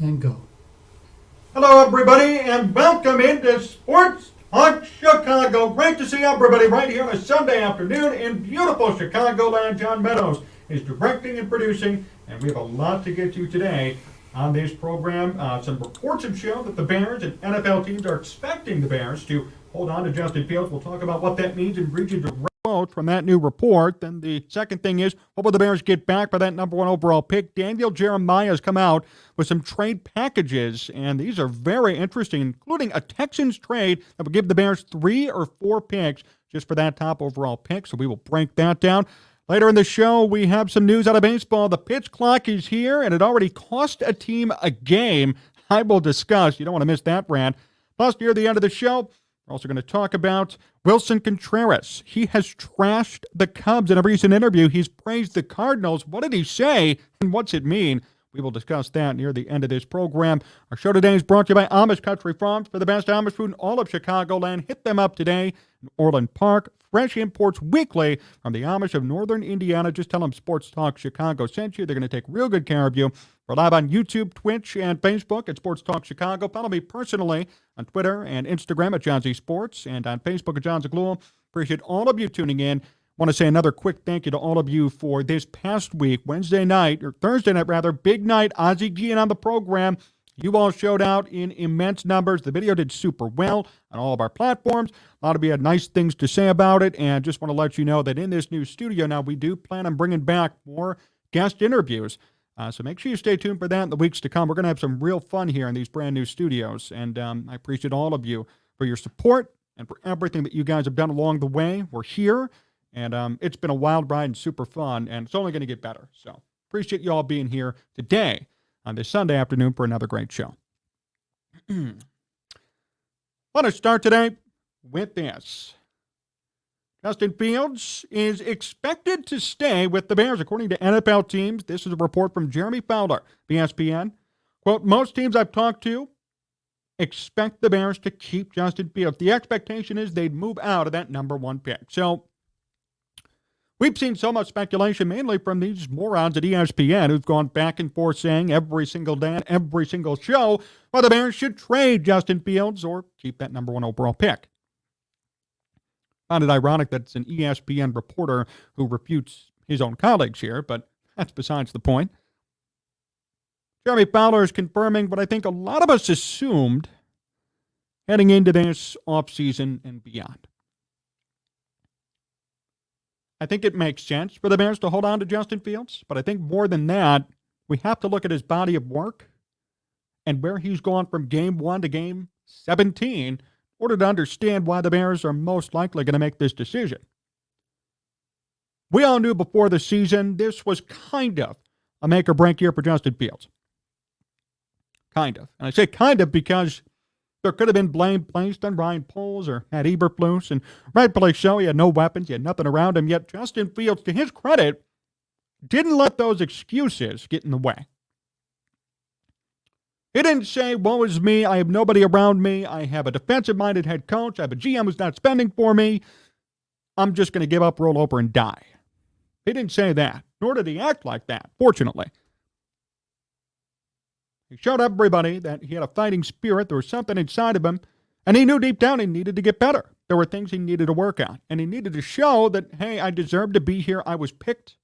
and go. Hello, everybody, and welcome into Sports Talk Chicago. Great to see everybody right here on a Sunday afternoon in beautiful Chicagoland. John Meadows is directing and producing, and we have a lot to get to today on this program. Some reports have shown that the Bears and NFL teams are expecting the Bears to hold on to Justin Fields. We'll talk about what that means in region to quote from that new report. Then the second thing is, what will the Bears get back for that number one overall pick? Daniel Jeremiah has come out with some trade packages, and these are very interesting, including a Texans trade that would give the Bears 3 or 4 picks just for that top overall pick. So we will break that down. Later in the show, we have some news out of baseball. The pitch clock is here, and it already cost a team a game. I will discuss. You don't want to miss that, Brad. Plus, near the end of the show, we're also going to talk about Willson Contreras. He has trashed the Cubs in a recent interview. He's praised the Cardinals. What did he say, and what's it mean? We will discuss that near the end of this program. Our show today is brought to you by Amish Country Farms. For the best Amish food in all of Chicagoland, hit them up today in Orland Park. Fresh imports weekly from the Amish of Northern Indiana. Just tell them Sports Talk Chicago sent you. They're going to take real good care of you. We're live on YouTube, Twitch, and Facebook at Sports Talk Chicago. Follow me personally on Twitter and Instagram at Jon Z Sports, and on Facebook at Jon Zaghloul. Appreciate all of you tuning in. Want to say another quick thank you to all of you for this past week, Thursday night, big night, Ozzie Gian on the program. You all showed out in immense numbers. The video did super well on all of our platforms. A lot of you had nice things to say about it, and just want to let you know that in this new studio now, we do plan on bringing back more guest interviews. So make sure you stay tuned for that in the weeks to come. We're going to have some real fun here in these brand new studios, and I appreciate all of you for your support and for everything that you guys have done along the way. We're here. And it's been a wild ride and super fun, and it's only going to get better. So appreciate you all being here today on this Sunday afternoon for another great show. Want to start today with this. Justin Fields is expected to stay with the Bears, according to NFL teams. This is a report from Jeremy Fowler, ESPN. Quote, most teams I've talked to expect the Bears to keep Justin Fields. The expectation is they'd move out of that number one pick. So we've seen so much speculation, mainly from these morons at ESPN who've gone back and forth saying every single day on every single show, well, the Bears should trade Justin Fields or keep that number one overall pick. Found it ironic that it's an ESPN reporter who refutes his own colleagues here, but that's besides the point. Jeremy Fowler is confirming what I think a lot of us assumed heading into this offseason and beyond. I think it makes sense for the Bears to hold on to Justin Fields, but I think more than that, we have to look at his body of work and where he's gone from game 1 to game 17 in order to understand why the Bears are most likely going to make this decision. We all knew before the season this was kind of a make-or-break year for Justin Fields. Kind of. And I say kind of because there could have been blame placed on Ryan Poles or Matt Eberflus, and rightfully so. He had no weapons. He had nothing around him. Yet Justin Fields, to his credit, didn't let those excuses get in the way. He didn't say, woe is me, I have nobody around me, I have a defensive-minded head coach, I have a GM who's not spending for me, I'm just going to give up, roll over, and die. He didn't say that, nor did he act like that, fortunately. He showed everybody that he had a fighting spirit, there was something inside of him, and he knew deep down he needed to get better. There were things he needed to work on, and he needed to show that, hey, I deserve to be here, I was picked,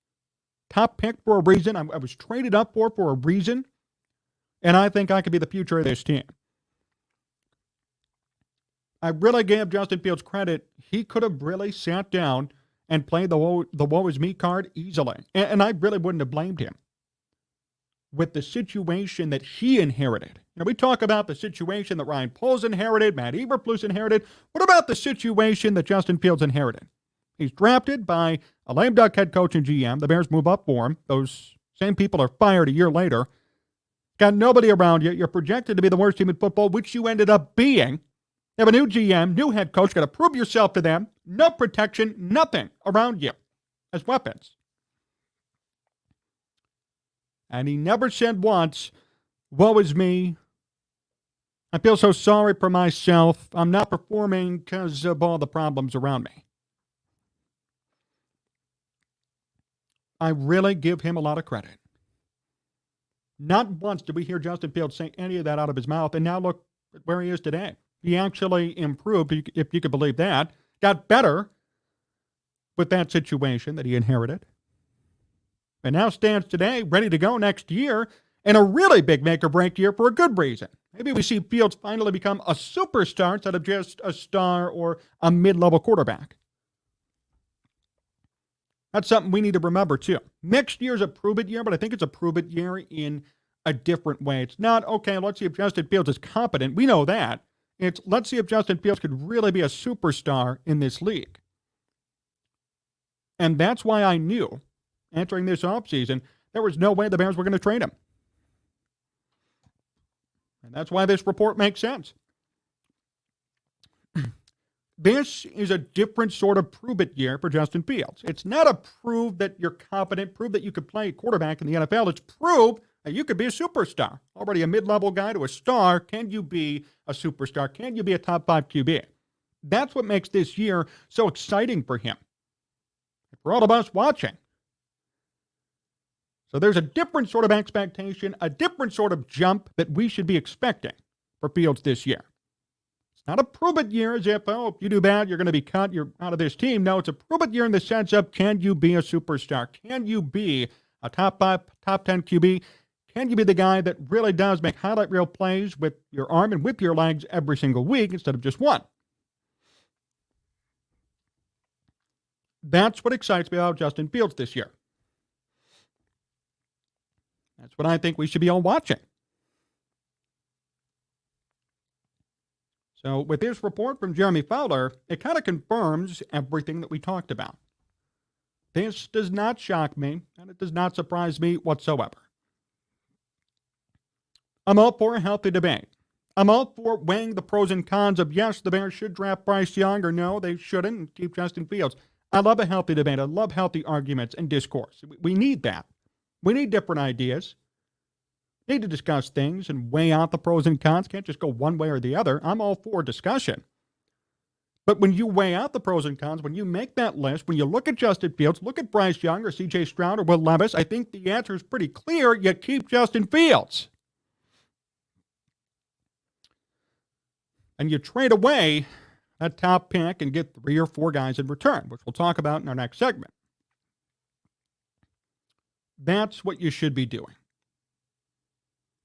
top picked for a reason, I was traded up for a reason, and I think I could be the future of this team. I really gave Justin Fields credit. He could have really sat down and played the woe is me card easily. And I really wouldn't have blamed him with the situation that he inherited. You know, we talk about the situation that Ryan Poles inherited, Matt Eberflus inherited. What about the situation that Justin Fields inherited? He's drafted by a lame duck head coach and GM. The Bears move up for him. Those same people are fired a year later. Got nobody around you. You're projected to be the worst team in football, which you ended up being. You have a new GM, new head coach. Got to prove yourself to them. No protection, nothing around you as weapons. And he never said once, woe is me. I feel so sorry for myself. I'm not performing because of all the problems around me. I really give him a lot of credit. Not once did we hear Justin Fields say any of that out of his mouth, and now look at where he is today. He actually improved, if you could believe that, got better with that situation that he inherited, and now stands today ready to go next year in a really big make-or-break year for a good reason. Maybe we see Fields finally become a superstar instead of just a star or a mid-level quarterback. That's something we need to remember, too. Next year's a prove-it year, but I think it's a prove-it year in a different way. It's not, okay, let's see if Justin Fields is competent. We know that. It's, let's see if Justin Fields could really be a superstar in this league. And that's why I knew, entering this offseason, there was no way the Bears were going to trade him. And that's why this report makes sense. This is a different sort of prove-it year for Justin Fields. It's not a prove that you're competent, prove that you could play quarterback in the NFL. It's prove that you could be a superstar. Already a mid-level guy to a star. Can you be a superstar? Can you be a top 5 QB? That's what makes this year so exciting for him, for all of us watching. So there's a different sort of expectation, a different sort of jump that we should be expecting for Fields this year. It's not a prove-it year as if, oh, if you do bad, you're going to be cut, you're out of this team. No, it's a prove-it year in the sense of, can you be a superstar? Can you be a top 5, top 10 QB? Can you be the guy that really does make highlight reel plays with your arm and with your legs every single week instead of just one? That's what excites me about Justin Fields this year. That's what I think we should be all watching. So with this report from Jeremy Fowler, it kind of confirms everything that we talked about. This does not shock me, and it does not surprise me whatsoever. I'm all for a healthy debate. I'm all for weighing the pros and cons of, yes, the Bears should draft Bryce Young, or no, they shouldn't, and keep Justin Fields. I love a healthy debate. I love healthy arguments and discourse. We need that. We need different ideas. We need to discuss things and weigh out the pros and cons. Can't just go one way or the other. I'm all for discussion. But when you weigh out the pros and cons, when you make that list, when you look at Justin Fields, look at Bryce Young or C.J. Stroud or Will Levis, I think the answer is pretty clear. You keep Justin Fields. And you trade away that top pick and get 3 or 4 guys in return, which we'll talk about in our next segment. That's what you should be doing.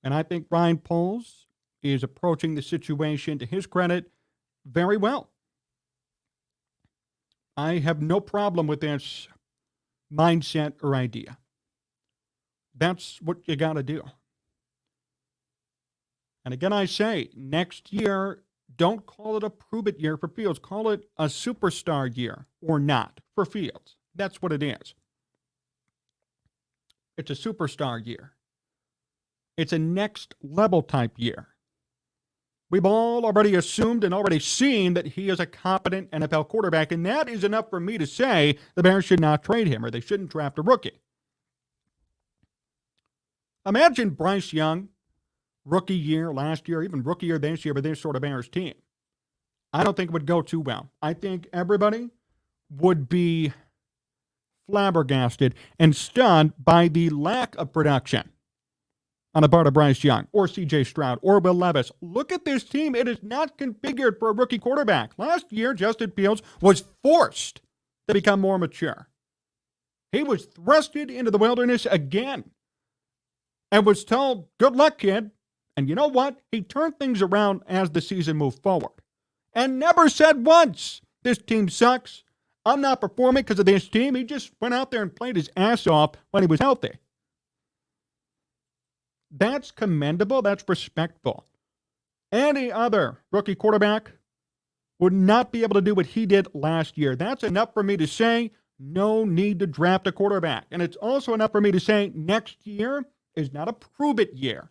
And I think Ryan Poles is approaching the situation, to his credit, very well. I have no problem with this mindset or idea. That's what you got to do. And again, I say, next year, don't call it a prove-it year for Fields. Call it a superstar year or not for Fields. That's what it is. It's a superstar year. It's a next-level type year. We've all already assumed and already seen that he is a competent NFL quarterback, and that is enough for me to say the Bears should not trade him or they shouldn't draft a rookie. Imagine Bryce Young, rookie year last year, even rookie year this year with this sort of Bears team. I don't think it would go too well. I think everybody would be flabbergasted and stunned by the lack of production on the part of Bryce Young or C.J. Stroud or Will Levis. Look at this team. It is not configured for a rookie quarterback. Last year, Justin Fields was forced to become more mature. He was thrusted into the wilderness again and was told, good luck, kid. And you know what? He turned things around as the season moved forward and never said once, this team sucks. I'm not performing because of this team. He just went out there and played his ass off when he was healthy. That's commendable. That's respectful. Any other rookie quarterback would not be able to do what he did last year. That's enough for me to say no need to draft a quarterback. And it's also enough for me to say next year is not a prove-it year.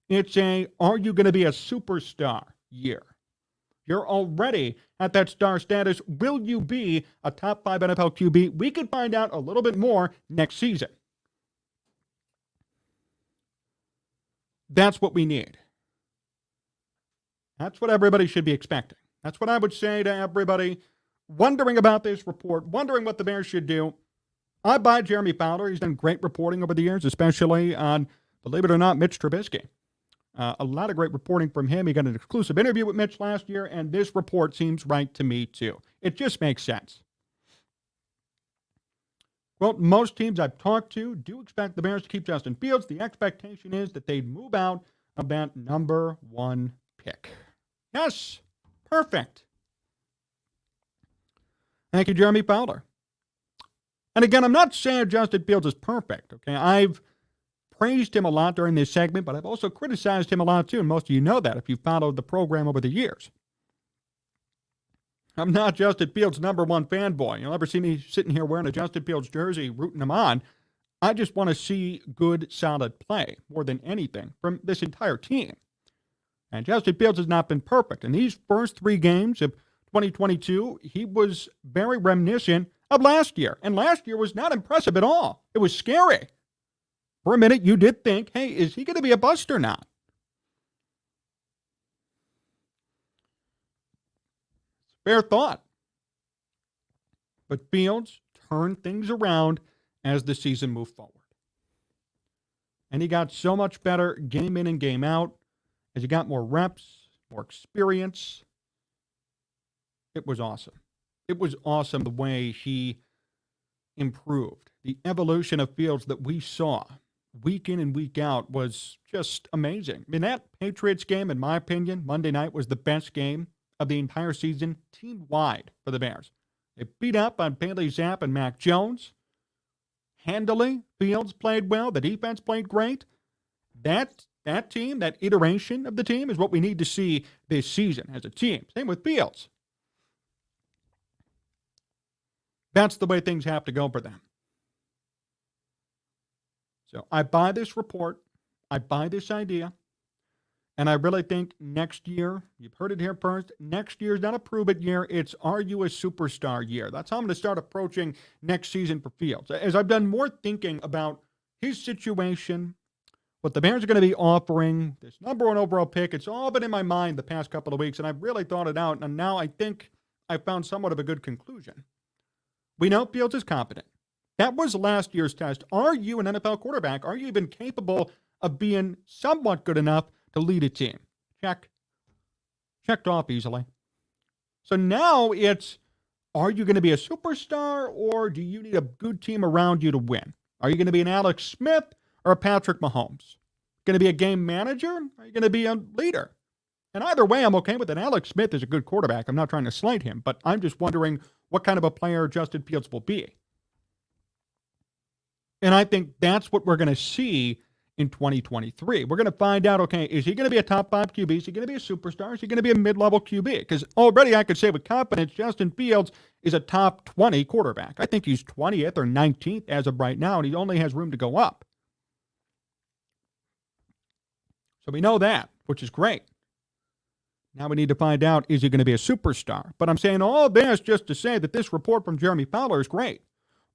It's a, are you going to be a superstar year? You're already at that star status. Will you be a top 5 NFL QB? We could find out a little bit more next season. That's what we need. That's what everybody should be expecting. That's what I would say to everybody wondering about this report, wondering what the Bears should do. I buy Jeremy Fowler. He's done great reporting over the years, especially on Believe it or not, Mitch Trubisky. A lot of great reporting from him. He got an exclusive interview with Mitch last year, and this report seems right to me, too. It just makes sense. Well, most teams I've talked to do expect the Bears to keep Justin Fields. The expectation is that they'd move out of that number 1 pick. Yes, perfect. Thank you, Jeremy Fowler. And again, I'm not saying Justin Fields is perfect, okay? I've praised him a lot during this segment, but I've also criticized him a lot too, and most of you know that if you've followed the program over the years. I'm not Justin Fields' number 1 fanboy. You'll never see me sitting here wearing a Justin Fields jersey, rooting him on. I just want to see good, solid play more than anything from this entire team. And Justin Fields has not been perfect. In these first 3 games of 2022, he was very reminiscent of last year. And last year was not impressive at all. It was scary. For a minute, you did think, hey, is he going to be a bust or not? Fair thought. But Fields turned things around as the season moved forward. And he got so much better game in and game out as he got more reps, more experience. It was awesome. It was awesome the way he improved. The evolution of Fields that we saw week in and week out was just amazing. I mean, that Patriots game, in my opinion, Monday night was the best game of the entire season, team-wide for the Bears. They beat up on Bailey Zapp and Mac Jones. Handily, Fields played well. The defense played great. That team, that iteration of the team is what we need to see this season as a team. Same with Fields. That's the way things have to go for them. So I buy this report. I buy this idea. And I really think next year, you've heard it here first, next year is not a prove-it year. It's are you a superstar year. That's how I'm going to start approaching next season for Fields. As I've done more thinking about his situation, what the Bears are going to be offering, this number 1 overall pick, it's all been in my mind the past couple of weeks, and I've really thought it out. And now I think I found somewhat of a good conclusion. We know Fields is competent. That was last year's test. Are you an NFL quarterback? Are you even capable of being somewhat good enough to lead a team? Check. Checked off easily. So now it's, are you going to be a superstar or do you need a good team around you to win? Are you going to be an Alex Smith or a Patrick Mahomes? Going to be a game manager? Or are you going to be a leader? And either way, I'm okay with it. Alex Smith is a good quarterback. I'm not trying to slight him, but I'm just wondering what kind of a player Justin Fields will be. And I think that's what we're going to see in 2023. We're going to find out, okay, is he going to be a top 5 QB? Is he going to be a superstar? Is he going to be a mid-level QB? Because already I could say with confidence Justin Fields is a top 20 quarterback. I think he's 20th or 19th as of right now, and he only has room to go up. So we know that, which is great. Now we need to find out, is he going to be a superstar? But I'm saying all this just to say that this report from Jeremy Fowler is great.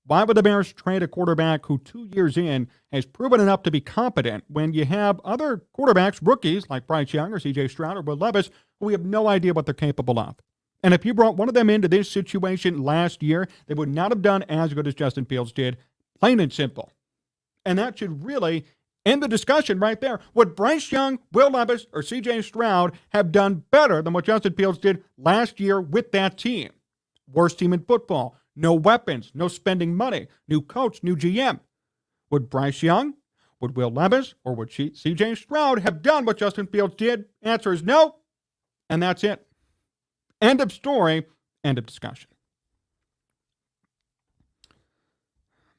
Why would the Bears trade a quarterback who 2 years in has proven enough to be competent when you have other quarterbacks, rookies like Bryce Young or C.J. Stroud or Will Levis, who we have no idea what they're capable of? And if you brought one of them into this situation last year, they would not have done as good as Justin Fields did, plain and simple. And that should really end the discussion right there. Would Bryce Young, Will Levis, or C.J. Stroud have done better than what Justin Fields did last year with that team? Worst team in football. No weapons, no spending money, new coach, new GM. Would Bryce Young, would Will Levis, or would C.J. Stroud have done what Justin Fields did? Answer is no, and that's it. End of story, end of discussion.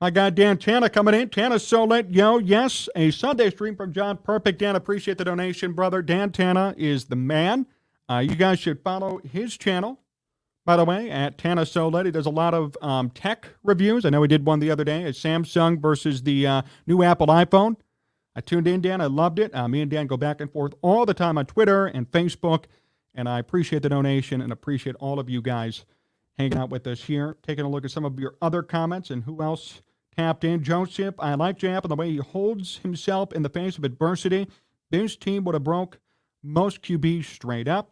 My guy Dan Tana coming in. Tana's so lit, yo. Yes, a Sunday stream from John. Perfect, Dan. Appreciate the donation, brother. Dan Tana is the man. You guys should follow his channel. By the way, at Tana Solet, he does a lot of tech reviews. I know he did one the other day, Samsung versus the new Apple iPhone. I tuned in, Dan. I loved it. Me and Dan go back and forth all the time on Twitter and Facebook, and I appreciate the donation and appreciate all of you guys hanging out with us here, taking a look at some of your other comments and who else tapped in. Joseph, I like Jap and the way he holds himself in the face of adversity. This team would have broke most QBs straight up.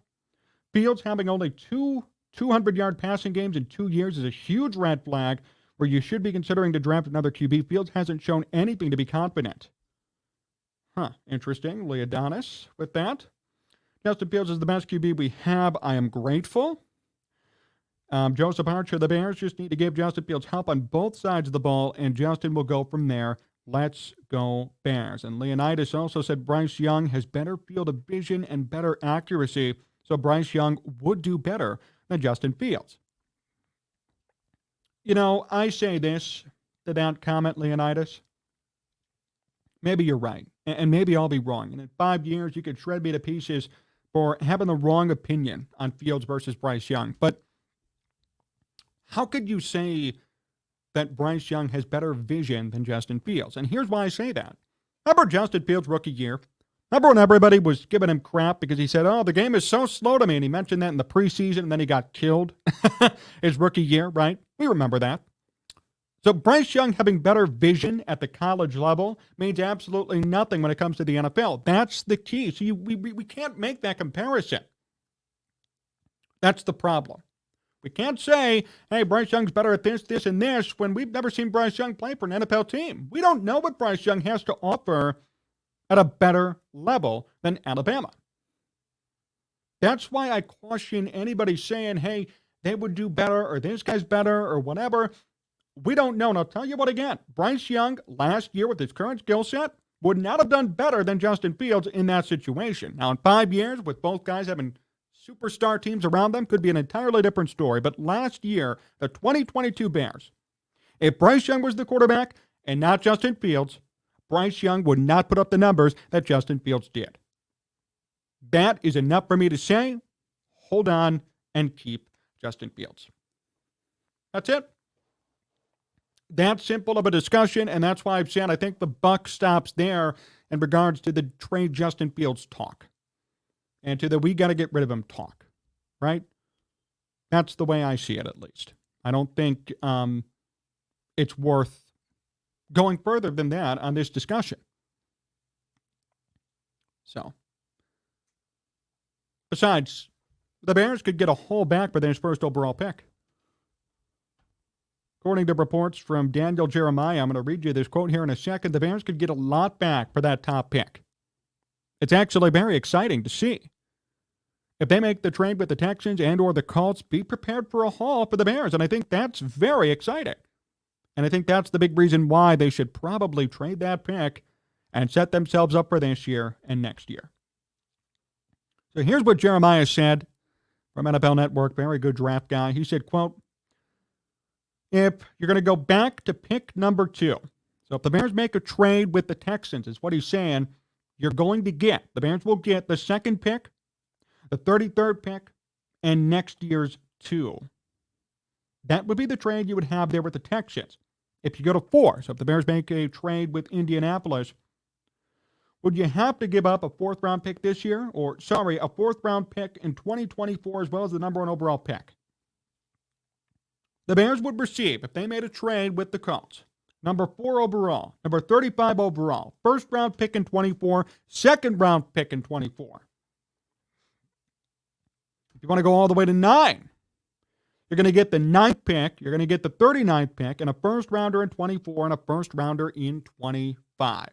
Fields having only 200-yard passing games in 2 years is a huge red flag where you should be considering to draft another QB. Fields hasn't shown anything to be confident. Interesting. Leodonis with that. Justin Fields is the best QB we have. I am grateful. Joseph Archer, the Bears just need to give Justin Fields help on both sides of the ball, and Justin will go from there. Let's go Bears. And Leonidas also said Bryce Young has better field of vision and better accuracy, so Bryce Young would do better than Justin Fields. You know, I say this to that comment, Leonidas. Maybe you're right, and maybe I'll be wrong. And in 5 years, you could shred me to pieces for having the wrong opinion on Fields versus Bryce Young. But how could you say that Bryce Young has better vision than Justin Fields? And here's why I say that. Remember Justin Fields' rookie year? Remember when everybody was giving him crap because he said, oh, the game is so slow to me, and he mentioned that in the preseason, and then he got killed his rookie year, right? We remember that. So Bryce Young having better vision at the college level means absolutely nothing when it comes to the NFL. That's the key. So we can't make that comparison. That's the problem. We can't say, hey, Bryce Young's better at this, this, and this when we've never seen Bryce Young play for an NFL team. We don't know what Bryce Young has to offer at a better level than Alabama. That's why I caution anybody saying, hey, they would do better or this guy's better or whatever. We don't know. And I'll tell you what again. Bryce Young last year with his current skill set would not have done better than Justin Fields in that situation. Now, in 5 years, with both guys having superstar teams around them, could be an entirely different story. But last year, the 2022 Bears, if Bryce Young was the quarterback and not Justin Fields, Bryce Young would not put up the numbers that Justin Fields did. That is enough for me to say, hold on and keep Justin Fields. That's it. That simple of a discussion, and that's why I've said I think the buck stops there in regards to the trade Justin Fields talk and to the we got to get rid of him talk, right? That's the way I see it, at least. I don't think it's worth going further than that on this discussion. So, besides, the Bears could get a haul back for their first overall pick. According to reports from Daniel Jeremiah, I'm going to read you this quote here in a second. The Bears could get a lot back for that top pick. It's actually very exciting to see. If they make the trade with the Texans and or the Colts, be prepared for a haul for the Bears. And I think that's very exciting. And I think that's the big reason why they should probably trade that pick and set themselves up for this year and next year. So here's what Jeremiah said from NFL Network, very good draft guy. He said, quote, if you're going to go back to pick number 2, so if the Bears make a trade with the Texans, is what he's saying, you're going to get, the Bears will get the second pick, the 33rd pick, and next year's 2. That would be the trade you would have there with the Texans. If you go to 4, so if the Bears make a trade with Indianapolis, would you have to give up a 4th-round pick this year? A 4th-round pick in 2024 as well as the number 1 overall pick? The Bears would receive, if they made a trade with the Colts, number 4 overall, number 35 overall, 1st-round pick in 24, 2nd-round pick in 24. If you want to go all the way to 9, you're going to get the 9th pick, you're going to get the 39th pick, and a 1st-rounder in 24 and a 1st-rounder in 25.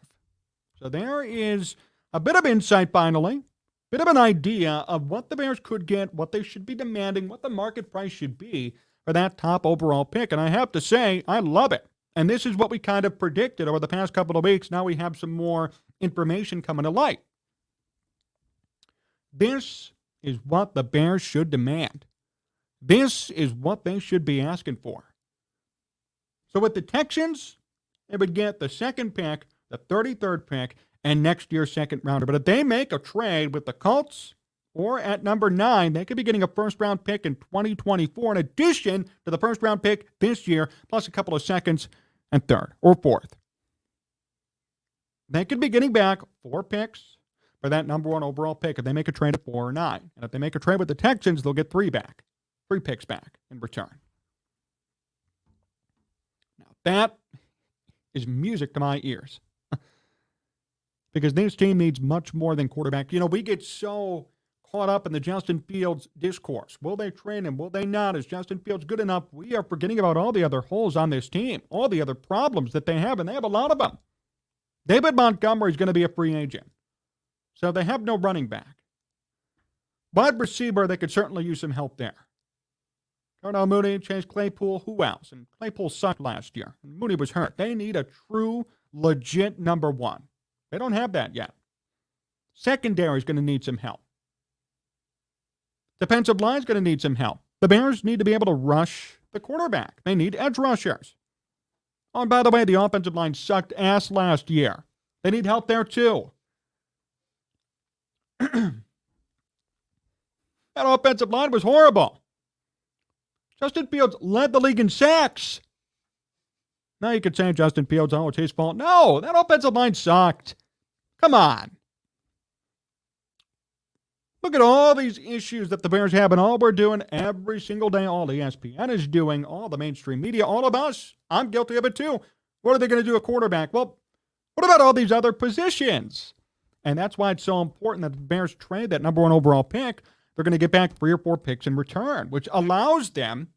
So there is a bit of insight finally, bit of an idea of what the Bears could get, what they should be demanding, what the market price should be for that top overall pick. And I have to say, I love it. And this is what we kind of predicted over the past couple of weeks. Now we have some more information coming to light. This is what the Bears should demand. This is what they should be asking for. So with the Texans, they would get the 2nd pick, the 33rd pick, and next year's 2nd rounder. But if they make a trade with the Colts, or at number 9, they could be getting a 1st-round pick in 2024 in addition to the 1st-round pick this year, plus a couple of 2nds and 3rd or 4th. They could be getting back 4 picks for that number 1 overall pick if they make a trade at 4 or 9. And if they make a trade with the Texans, they'll get 3 picks back in return. Now, that is music to my ears. Because this team needs much more than quarterback. You know, we get so caught up in the Justin Fields discourse. Will they train him? Will they not? Is Justin Fields good enough? We are forgetting about all the other holes on this team, all the other problems that they have, and they have a lot of them. David Montgomery is going to be a free agent. So they have no running back. Wide receiver, they could certainly use some help there. Darnell Mooney, Chase Claypool, who else? And Claypool sucked last year. And Mooney was hurt. They need a true, legit number one. They don't have that yet. Secondary is going to need some help. Defensive line is going to need some help. The Bears need to be able to rush the quarterback. They need edge rushers. Oh, and by the way, the offensive line sucked ass last year. They need help there too. That offensive line was horrible. Justin Fields led the league in sacks. Now you could say Justin Fields, oh, it's his fault. No, that offensive line sucked. Come on. Look at all these issues that the Bears have, and all we're doing every single day, all ESPN is doing, all the mainstream media, all of us. I'm guilty of it too. What are they going to do at quarterback? Well, what about all these other positions? And that's why it's so important that the Bears trade that number one overall pick. They're going to get back 3 or 4 picks in return, which allows them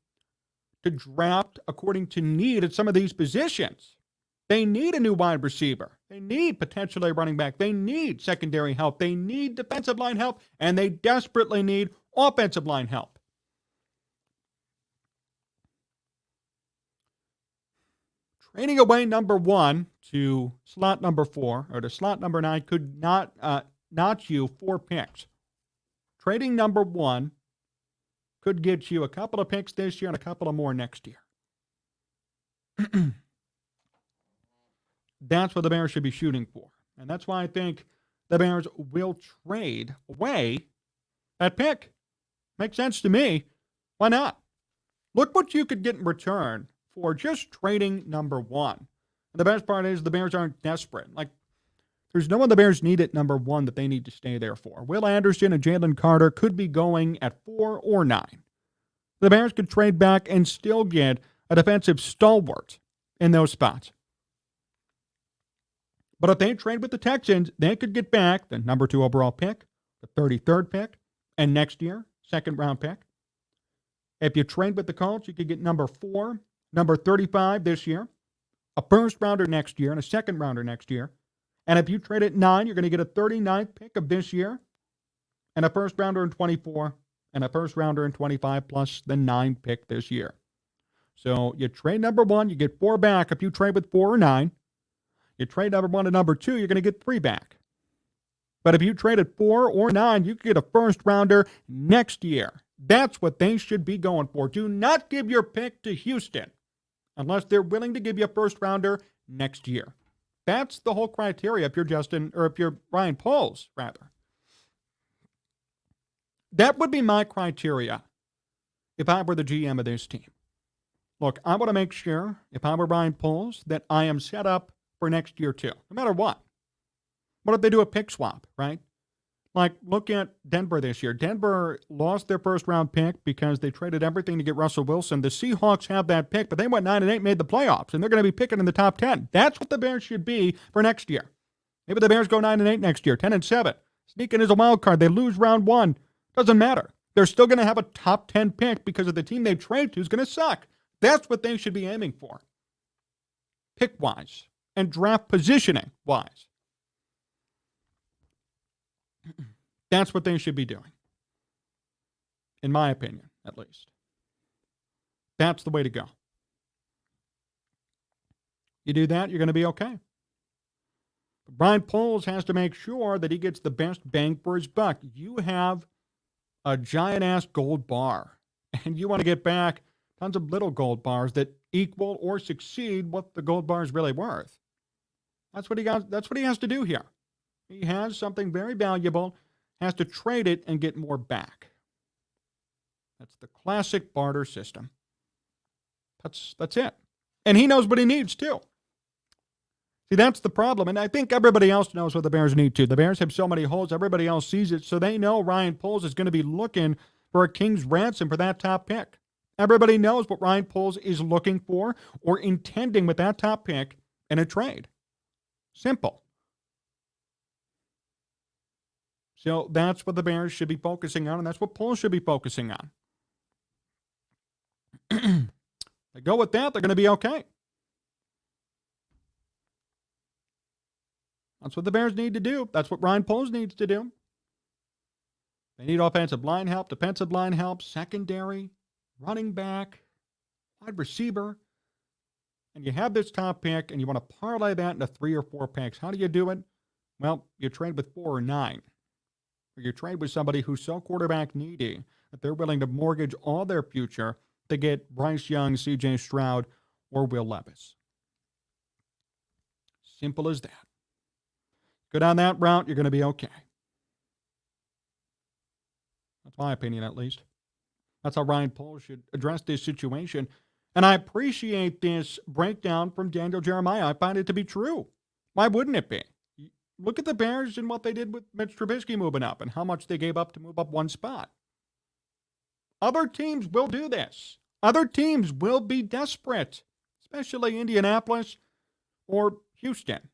to draft according to need at some of these positions. They need a new wide receiver. They need potentially a running back. They need secondary help. They need defensive line help. And they desperately need offensive line help. Trading away number 1 to slot number 4 or to slot number 9 could not you 4 picks. Trading number 1 could get you a couple of picks this year and a couple of more next year. That's what the Bears should be shooting for. And that's why I think the Bears will trade away that pick. Makes sense to me. Why not? Look what you could get in return for just trading number 1. And the best part is the Bears aren't desperate. Like, there's no one the Bears need at number 1 that they need to stay there for. Will Anderson and Jalen Carter could be going at 4 or 9. The Bears could trade back and still get a defensive stalwart in those spots. But if they trade with the Texans, they could get back the number 2 overall pick, the 33rd pick, and next year, 2nd round pick. If you trade with the Colts, you could get number 4, number 35 this year, a 1st rounder next year, and a 2nd rounder next year. And if you trade at 9, you're going to get a 39th pick of this year, and a 1st rounder in 24, and a 1st rounder in 25, plus the 9 pick this year. So you trade number 1, you get 4 back if you trade with 4 or 9. You trade number 1 to number 2, you're going to get 3 back. But if you trade at 4 or 9, you can get a 1st rounder next year. That's what they should be going for. Do not give your pick to Houston unless they're willing to give you a 1st rounder next year. That's the whole criteria if you're Justin, or if you're Ryan Poles, rather. That would be my criteria if I were the GM of this team. Look, I want to make sure, if I were Ryan Poles, that I am set up for next year too, no matter what. What if they do a pick swap, right? Like, look at Denver this year. Denver lost their 1st round pick because they traded everything to get Russell Wilson. The Seahawks have that pick, but they went 9-8, made the playoffs, and they're going to be picking in the top 10. That's what the Bears should be for next year. Maybe the Bears go 9-8 next year, 10-7. Sneak in as a wild card. They lose round 1. Doesn't matter. They're still going to have a top 10 pick because of the team they trade to is going to suck. That's what they should be aiming for, pick-wise and draft positioning-wise. That's what they should be doing, in my opinion, at least. That's the way to go. You do that, you're going to be okay. But Brian Poles has to make sure that he gets the best bang for his buck. You have a giant-ass gold bar, and you want to get back tons of little gold bars that equal or succeed what the gold bar is really worth. That's what he has to do here. He has something very valuable, has to trade it and get more back. That's the classic barter system. That's it. And he knows what he needs too. See, that's the problem. And I think everybody else knows what the Bears need to. The Bears have so many holes. Everybody else sees it. So they know Ryan Poles is going to be looking for a king's ransom for that top pick. Everybody knows what Ryan Poles is looking for or intending with that top pick in a trade. Simple. So that's what the Bears should be focusing on, and that's what Poles should be focusing on. They go with that, they're going to be okay. That's what the Bears need to do. That's what Ryan Poles needs to do. They need offensive line help, defensive line help, secondary, running back, wide receiver. And you have this top pick, and you want to parlay that into 3 or 4 picks. How do you do it? Well, you trade with 4 or 9. Or you trade with somebody who's so quarterback needy that they're willing to mortgage all their future to get Bryce Young, C.J. Stroud, or Will Levis. Simple as that. Go down that route, you're going to be okay. That's my opinion, at least. That's how Ryan Poles should address this situation. And I appreciate this breakdown from Daniel Jeremiah. I find it to be true. Why wouldn't it be? Look at the Bears and what they did with Mitch Trubisky moving up and how much they gave up to move up one spot. Other teams will do this. Other teams will be desperate, especially Indianapolis or Houston.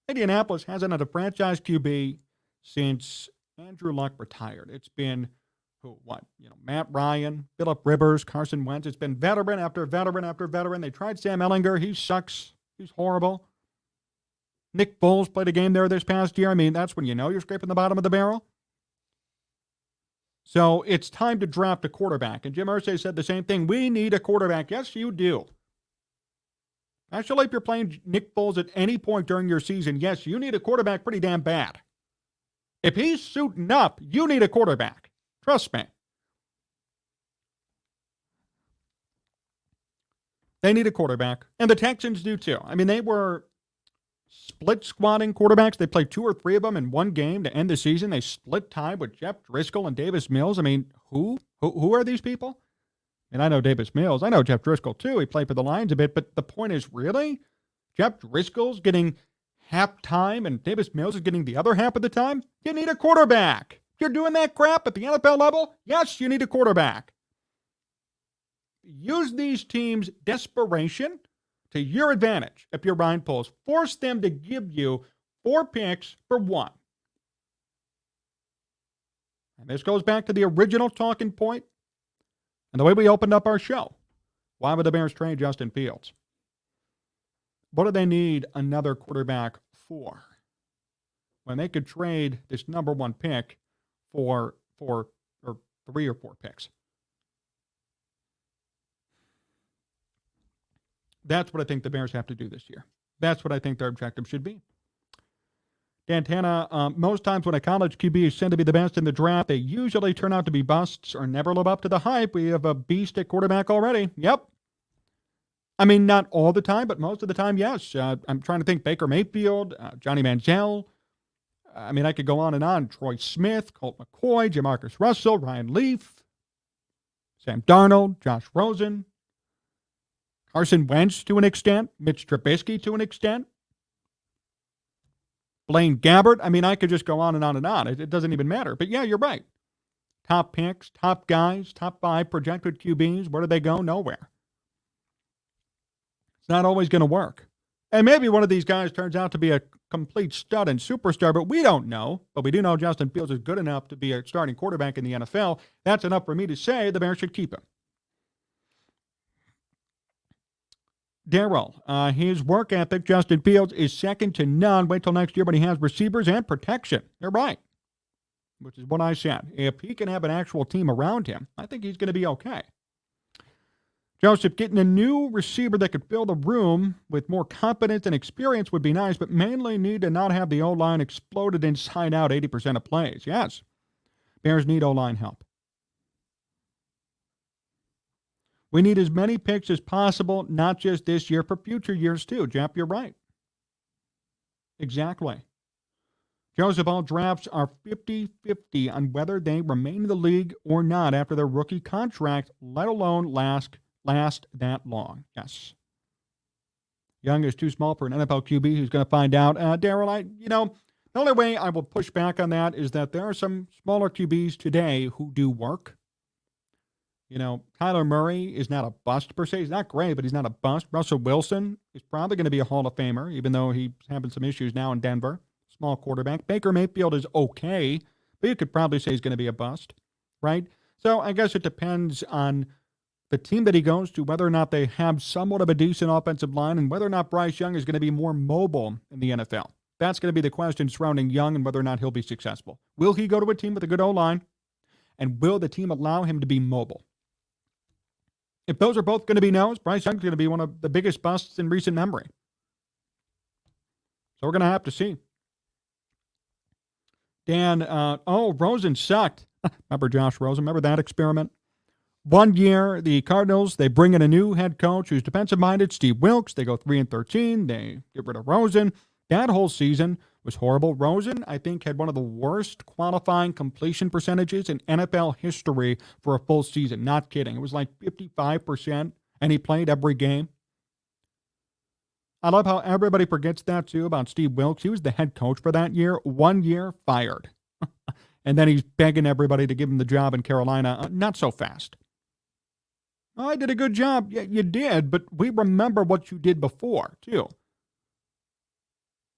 Indianapolis hasn't had a franchise QB since Andrew Luck retired. It's been, Matt Ryan, Phillip Rivers, Carson Wentz. It's been veteran after veteran after veteran. They tried Sam Ehlinger. He sucks. He's horrible. Nick Foles played a game there this past year. I mean, that's when you know you're scraping the bottom of the barrel. So it's time to draft a quarterback. And Jim Irsay said the same thing. We need a quarterback. Yes, you do. Actually, if you're playing Nick Foles at any point during your season, yes, you need a quarterback pretty damn bad. If he's suiting up, you need a quarterback. Trust me. They need a quarterback. And the Texans do too. I mean, they were split squatting quarterbacks. They played 2 or 3 of them in one game to end the season. They split time with Jeff Driscoll and Davis Mills. I mean, who are these people? And I know Davis Mills. I know Jeff Driscoll too. He played for the Lions a bit. But the point is, really? Jeff Driscoll's getting half time and Davis Mills is getting the other half of the time? You need a quarterback. If you're doing that crap at the NFL level, yes, you need a quarterback. Use these teams' desperation to your advantage if you're Ryan Poles. Force them to give you 4 picks for 1. And this goes back to the original talking point and the way we opened up our show. Why would the Bears trade Justin Fields? What do they need another quarterback for when they could trade this number 1 pick for 3 or 4 picks? That's what I think the Bears have to do this year. That's what I think their objective should be. Dantana, most times when a college QB is said to be the best in the draft, they usually turn out to be busts or never live up to the hype. We have a beast at quarterback already. Yep. I mean, not all the time, but most of the time, yes. I'm trying to think Baker Mayfield, Johnny Manziel. I mean, I could go on and on. Troy Smith, Colt McCoy, Jamarcus Russell, Ryan Leaf, Sam Darnold, Josh Rosen, Carson Wentz to an extent, Mitch Trubisky to an extent, Blaine Gabbert. I mean, I could just go on and on and on. It doesn't even matter. But yeah, you're right. Top picks, top guys, top 5 projected QBs. Where do they go? Nowhere. It's not always going to work. And maybe one of these guys turns out to be a complete stud and superstar, but we don't know. But we do know Justin Fields is good enough to be a starting quarterback in the NFL. That's enough for me to say the Bears should keep him. Darrell, his work ethic, Justin Fields, is second to none. Wait till next year, but he has receivers and protection. You're right, which is what I said. If he can have an actual team around him, I think he's going to be okay. Joseph, getting a new receiver that could fill the room with more competence and experience would be nice, but mainly need to not have the O-line exploded inside out 80% of plays. Yes, Bears need O-line help. We need as many picks as possible, not just this year, for future years too. Jeff, you're right. Exactly. Joseph, all drafts are 50-50 on whether they remain in the league or not after their rookie contract, let alone last that long. Yes. Young is too small for an NFL QB. Who's going to find out? Darrell, the only way I will push back on that is that there are some smaller QBs today who do work. Kyler Murray is not a bust per se. He's not great, but he's not a bust. Russell Wilson is probably going to be a Hall of Famer, even though he's having some issues now in Denver. Small quarterback. Baker Mayfield is okay, but you could probably say he's going to be a bust, right? So I guess it depends on the team that he goes to, whether or not they have somewhat of a decent offensive line and whether or not Bryce Young is going to be more mobile in the NFL. That's going to be the question surrounding Young and whether or not he'll be successful. Will he go to a team with a good O-line? And will the team allow him to be mobile? If those are both going to be no's, Bryce Young's going to be one of the biggest busts in recent memory. So we're going to have to see. Dan, Rosen sucked. Remember Josh Rosen? Remember that experiment? 1 year, the Cardinals, they bring in a new head coach who's defensive-minded, Steve Wilks. They go 3-13. They get rid of Rosen. That whole season was horrible. Rosen, I think, had one of the worst qualifying completion percentages in NFL history for a full season. Not kidding. It was like 55%, and he played every game. I love how everybody forgets that, too, about Steve Wilks. He was the head coach for that year. 1 year, fired. And then he's begging everybody to give him the job in Carolina. Not so fast. Oh, I did a good job. Yeah, you did, but we remember what you did before, too.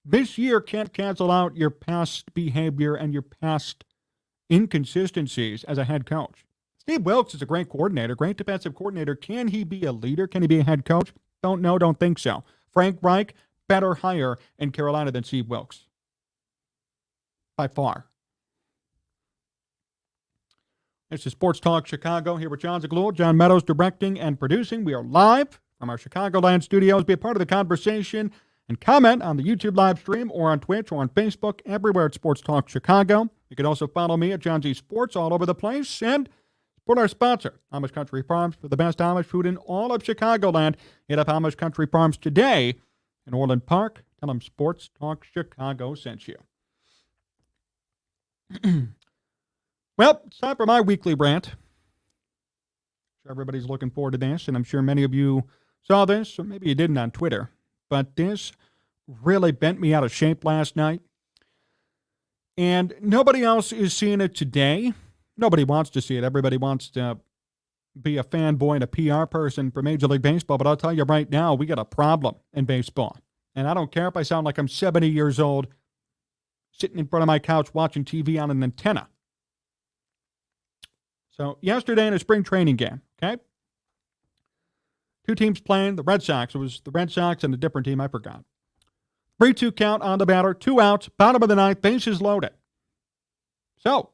This year can't cancel out your past behavior and your past inconsistencies as a head coach. Steve Wilks is a great coordinator, great defensive coordinator. Can he be a leader? Can he be a head coach? Don't know, don't think so. Frank Reich, better hire in Carolina than Steve Wilks. By far. This is Sports Talk Chicago here with Jon Zaghloul, John Meadows directing and producing. We are live from our Chicagoland studios. Be a part of the conversation and comment on the YouTube live stream or on Twitch or on Facebook, everywhere at Sports Talk Chicago. You can also follow me at John Z Sports all over the place and support our sponsor, Amish Country Farms, for the best Amish food in all of Chicagoland. Hit up Amish Country Farms today in Orland Park. Tell them Sports Talk Chicago sent you. Well, it's time for my weekly rant. I'm sure everybody's looking forward to this, and I'm sure many of you saw this, or maybe you didn't on Twitter. But this really bent me out of shape last night. And nobody else is seeing it today. Nobody wants to see it. Everybody wants to be a fanboy and a PR person for Major League Baseball. But I'll tell you right now, we got a problem in baseball. And I don't care if I sound like I'm 70 years old, sitting in front of my couch watching TV on an antenna. So yesterday in a spring training game, okay? Two teams playing, the Red Sox. It was the Red Sox and a different team, I forgot. 3-2 count on the batter, 2 outs, bottom of the ninth, bases loaded. So,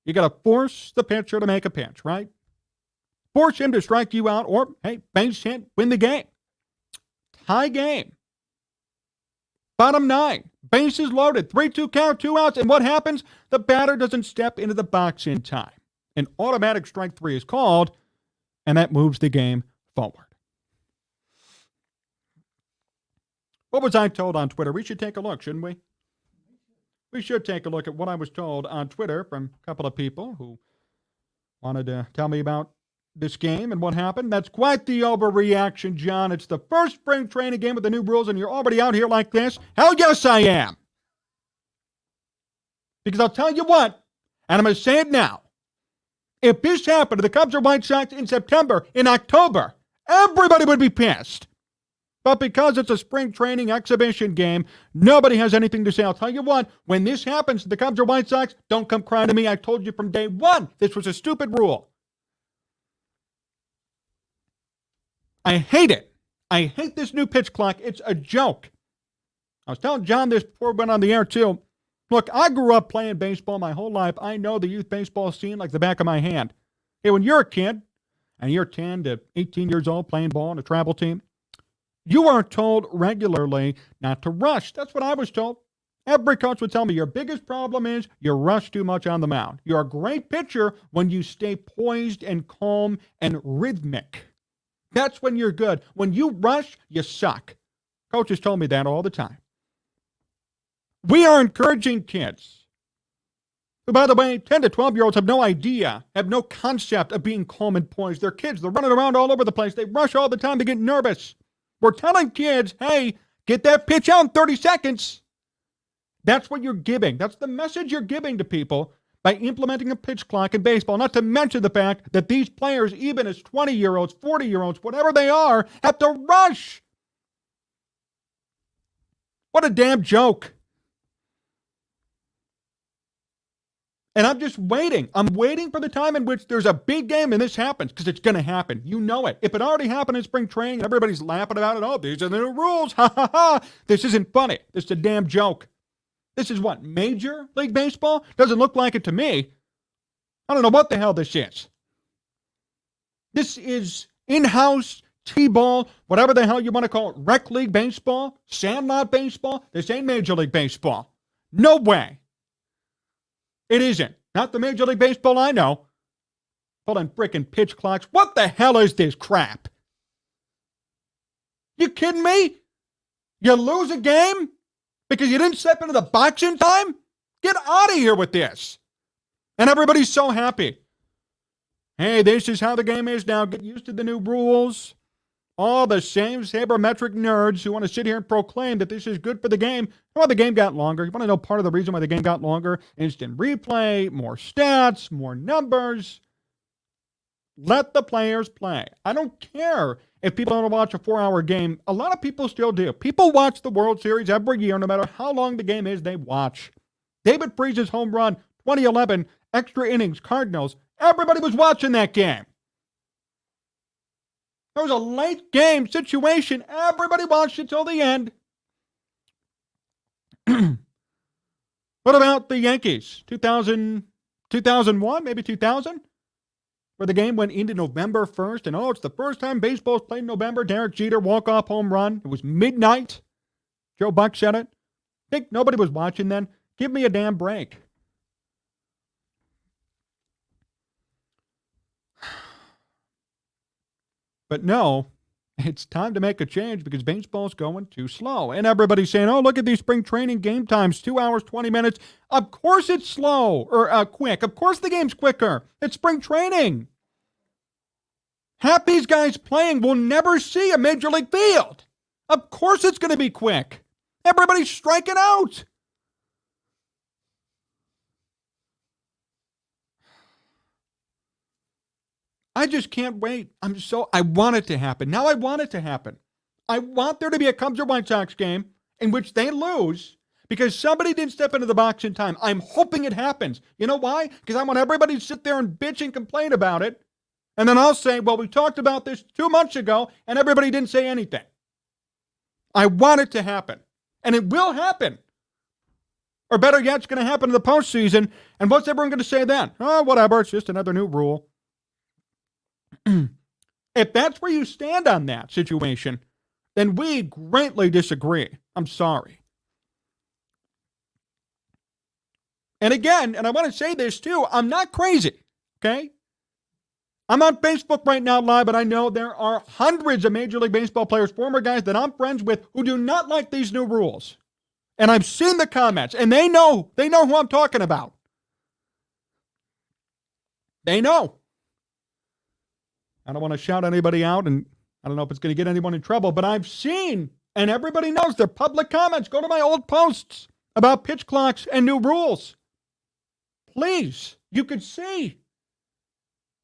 you got to force the pitcher to make a pitch, right? Force him to strike you out, or, hey, base hit, win the game. Tie game. Bottom 9, bases loaded, 3-2 count, 2 outs, and what happens? The batter doesn't step into the box in time. An automatic strike 3 is called, and that moves the game forward. What was I told on Twitter? We should take a look, shouldn't we? We should take a look at what I was told on Twitter from a couple of people who wanted to tell me about this game and what happened. That's quite the overreaction, John. It's the first spring training game with the new rules, and you're already out here like this? Hell yes, I am. Because I'll tell you what, and I'm going to say it now. If this happened to the Cubs or White Sox in September, in October, everybody would be pissed. But because it's a spring training exhibition game, nobody has anything to say. I'll tell you what, when this happens to the Cubs or White Sox, don't come crying to me. I told you from day one, this was a stupid rule. I hate it. I hate this new pitch clock. It's a joke. I was telling John this before we went on the air, too. Look, I grew up playing baseball my whole life. I know the youth baseball scene like the back of my hand. Hey, when you're a kid, and you're 10 to 18 years old playing ball on a travel team, you are told regularly not to rush. That's what I was told. Every coach would tell me your biggest problem is you rush too much on the mound. You're a great pitcher when you stay poised and calm and rhythmic. That's when you're good. When you rush, you suck. Coaches told me that all the time. We are encouraging kids who, by the way, 10 to 12-year-olds have no idea, have no concept of being calm and poised. They're kids. They're running around all over the place. They rush all the time. They get nervous. We're telling kids, hey, get that pitch out in 30 seconds. That's what you're giving. That's the message you're giving to people by implementing a pitch clock in baseball, not to mention the fact that these players, even as 20-year-olds, 40-year-olds, whatever they are, have to rush. What a damn joke. And I'm just waiting. I'm waiting for the time in which there's a big game and this happens, because it's going to happen. You know it. If it already happened in spring training and everybody's laughing about it, oh, these are the new rules. Ha, ha, ha. This isn't funny. This is a damn joke. This is what, Major League Baseball? Doesn't look like it to me. I don't know what the hell this is. This is in-house T-ball, whatever the hell you want to call it, rec league baseball, sandlot baseball. This ain't Major League Baseball. No way. It isn't. Not the Major League Baseball I know. Hold on, frickin' pitch clocks. What the hell is this crap? You kidding me? You lose a game because you didn't step into the box in time? Get out of here with this. And everybody's so happy. Hey, this is how the game is now. Get used to the new rules. All the same sabermetric nerds who want to sit here and proclaim that this is good for the game. Well, the game got longer. You want to know part of the reason why the game got longer? Instant replay, more stats, more numbers. Let the players play. I don't care if people don't watch a 4-hour game. A lot of people still do. People watch the World Series every year, no matter how long the game is, they watch. David Freese's home run, 2011, extra innings, Cardinals. Everybody was watching that game. There was a late game situation. Everybody watched it till the end. What about the Yankees? 2001, maybe 2000? Where the game went into November 1st. And it's the first time baseball's played in November. Derek Jeter, walk-off home run. It was midnight. Joe Buck said it. Think nobody was watching then? Give me a damn break. But no, it's time to make a change because baseball's going too slow. And everybody's saying, look at these spring training game times, 2 hours, 20 minutes. Of course it's slow or quick. Of course the game's quicker. It's spring training. Half these guys playing will never see a major league field. Of course it's going to be quick. Everybody's striking out. I just can't wait. I want it to happen. Now I want it to happen. I want there to be a Cubs or White Sox game in which they lose because somebody didn't step into the box in time. I'm hoping it happens. You know why? Because I want everybody to sit there and bitch and complain about it. And then I'll say, well, we talked about this 2 months ago and everybody didn't say anything. I want it to happen. And it will happen. Or better yet, it's going to happen in the postseason. And what's everyone going to say then? Oh, whatever. It's just another new rule. If that's where you stand on that situation, then we greatly disagree. I'm sorry. And again, and I want to say this too, I'm not crazy, okay? I'm on Facebook right now live, and I know there are hundreds of Major League Baseball players, former guys that I'm friends with who do not like these new rules. And I've seen the comments, and they know who I'm talking about. They know. I don't want to shout anybody out, and I don't know if it's going to get anyone in trouble, but I've seen, and everybody knows, they're public comments. Go to my old posts about pitch clocks and new rules. Please, you could see.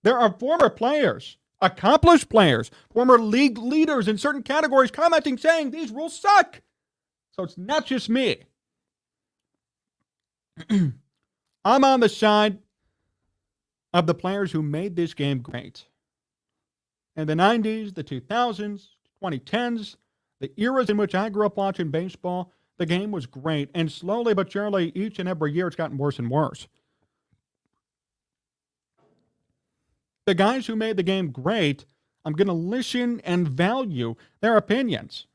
There are former players, accomplished players, former league leaders in certain categories commenting saying these rules suck. So it's not just me. I'm on the side of the players who made this game great. In the 90s, the 2000s, 2010s, the eras in which I grew up watching baseball, the game was great. And slowly but surely, each and every year, it's gotten worse and worse. The guys who made the game great, I'm going to listen and value their opinions.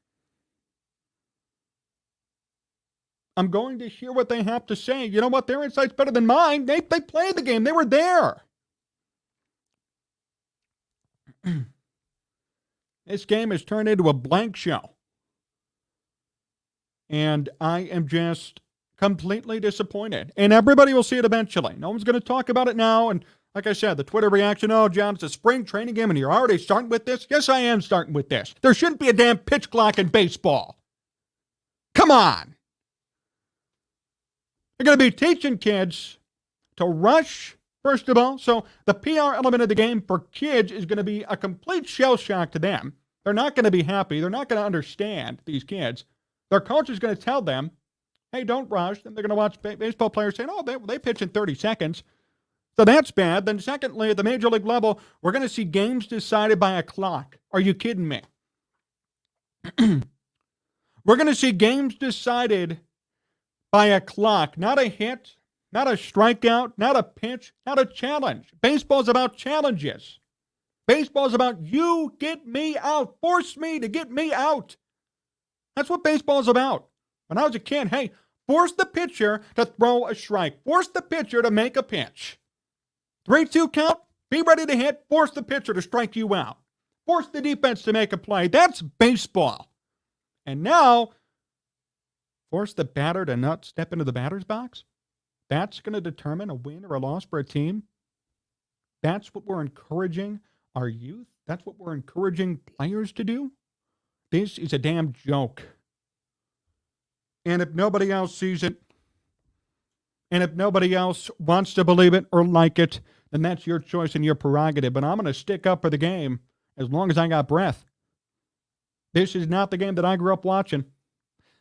I'm going to hear what they have to say. You know what? Their insight's better than mine. They played the game. They were there. This game has turned into a blank show. And I am just completely disappointed. And everybody will see it eventually. No one's going to talk about it now. And like I said, the Twitter reaction, John, it's a spring training game and you're already starting with this? Yes, I am starting with this. There shouldn't be a damn pitch clock in baseball. Come on. You're going to be teaching kids to rush. First of all, so the PR element of the game for kids is going to be a complete shell shock to them. They're not going to be happy. They're not going to understand, these kids. Their coach is going to tell them, hey, don't rush. Then they're going to watch baseball players saying, they pitch in 30 seconds. So that's bad. Then secondly, at the major league level, we're going to see games decided by a clock. Are you kidding me? We're going to see games decided by a clock, not a hit, not a strikeout, not a pitch, not a challenge. Baseball's about challenges. Baseball's about you get me out. Force me to get me out. That's what baseball's about. When I was a kid, hey, force the pitcher to throw a strike. Force the pitcher to make a pitch. 3-2 count, be ready to hit, force the pitcher to strike you out. Force the defense to make a play. That's baseball. And now, force the batter to not step into the batter's box? That's going to determine a win or a loss for a team? That's what we're encouraging our youth? That's what we're encouraging players to do? This is a damn joke. And if nobody else sees it, and if nobody else wants to believe it or like it, then that's your choice and your prerogative. But I'm going to stick up for the game as long as I got breath. This is not the game that I grew up watching.